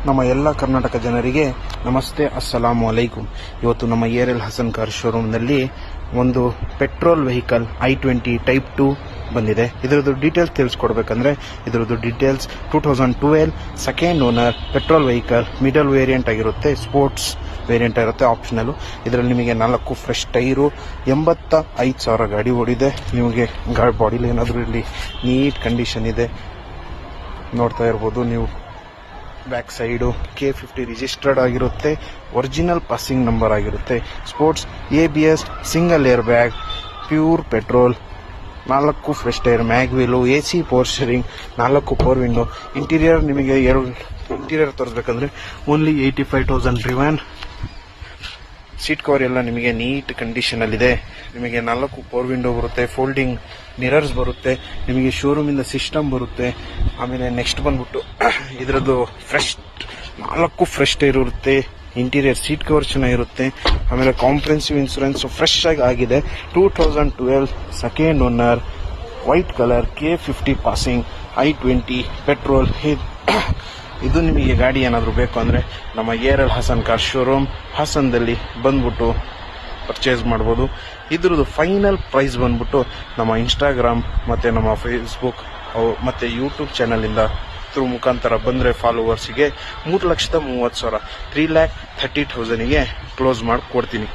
ನಮ್ಮ ಎಲ್ಲ ಕರ್ನಾಟಕ ಜನರಿಗೆ ನಮಸ್ತೆ, ಅಸ್ಸಲಾಮು ಅಲೈಕುಂ. ಇವತ್ತು ನಮ್ಮ ಏರ್ಎಲ್ ಹಸನ್ ಕಾರ್ ಶೋರೂಮ್ನಲ್ಲಿ ಒಂದು ಪೆಟ್ರೋಲ್ ವೆಹಿಕಲ್ i20 ಟೈಪ್ 2 ಬಂದಿದೆ. ಇದರದ್ದು ಡೀಟೇಲ್ಸ್ ತಿಳಿಸ್ಕೊಡ್ಬೇಕಂದ್ರೆ ಇದರದ್ದು details 2012 second owner petrol vehicle, middle variant ಆಗಿರುತ್ತೆ, ಸ್ಪೋರ್ಟ್ಸ್ ವೇರಿಯಂಟ್ ಇರುತ್ತೆ ಆಪ್ಷನಲ್. ಇದರಲ್ಲಿ ನಿಮಗೆ 4 ಫ್ರೆಶ್ ಟೈರು, 85,000 ಗಾಡಿ ಓಡಿದೆ. ನಿಮಗೆ ಬಾಡಿಲಿ ಏನಾದರೂ ಇಲ್ಲಿ ನೀಟ್ ಕಂಡೀಷನ್ ಇದೆ, ನೋಡ್ತಾ ಇರ್ಬೋದು ನೀವು. ಬ್ಯಾಕ್ ಸೈಡು K50 ರಿಜಿಸ್ಟರ್ಡ್ ಆಗಿರುತ್ತೆ, ಒರಿಜಿನಲ್ ಪಾಸಿಂಗ್ ನಂಬರ್ ಆಗಿರುತ್ತೆ. Sports ABS, single air bag, pure petrol, 4 fresh tyre, mag wheel, AC power steering, 4 power window. Interior ನಿಮಗೆ ಇಂಟೀರಿಯರ್ ತೋರಿಸ್ಬೇಕಂದ್ರೆ ಓನ್ಲಿ 85,000 ಡ್ರಿವನ್. ಸೀಟ್ ಕವರ್ ಎಲ್ಲ ನಿಮಗೆ ನೀಟ್ ಕಂಡೀಷನಲ್ಲಿದೆ. ನಿಮಗೆ 4 ಪವರ್ ವಿಂಡೋ ಬರುತ್ತೆ, folding mirrors ಬರುತ್ತೆ, ನಿಮಗೆ ಶೋರೂಮಿಂದ ಸಿಸ್ಟಮ್ ಬರುತ್ತೆ. ಆಮೇಲೆ ನೆಕ್ಸ್ಟ್ ಬಂದ್ಬಿಟ್ಟು ಇದರದ್ದು 4 ಫ್ರೆಶ್ ಟೈರ್ ಇರುತ್ತೆ. ಇಂಟೀರಿಯರ್ ಸೀಟ್ ಕವರ್ ಚೆನ್ನಾಗಿರುತ್ತೆ. ಆಮೇಲೆ ಕಾಂಪ್ರೆನ್ಸಿವ್ ಇನ್ಸೂರೆನ್ಸ್ ಫ್ರೆಶ್ ಆಗಿದೆ. 2012 second owner, white colour, K50 passing, i20 petrol. ಇದು ನಿಮಗೆ ಗಾಡಿ ಏನಾದರೂ ಬೇಕು ಅಂದರೆ ನಮ್ಮ ಏರ್ಎಲ್ ಹಸನ್ ಕಾರ್ ಶೋರೂಮ್ ಹಾಸನದಲ್ಲಿ ಬಂದ್ಬಿಟ್ಟು ಪರ್ಚೇಸ್ ಮಾಡ್ಬೋದು. ಇದ್ರದ್ದು ಫೈನಲ್ ಪ್ರೈಸ್ ಬಂದ್ಬಿಟ್ಟು ನಮ್ಮ ಇನ್ಸ್ಟಾಗ್ರಾಮ್ ಮತ್ತು ನಮ್ಮ ಫೇಸ್ಬುಕ್ ಮತ್ತು ಯೂಟ್ಯೂಬ್ ಚಾನಲಿಂದ ಮುಖಾಂತರ ಬಂದರೆ ಫಾಲೋವರ್ಸಿಗೆ 3,30,000 3,30,000ಗೆ ಕ್ಲೋಸ್ ಮಾಡಿ ಕೊಡ್ತೀನಿ.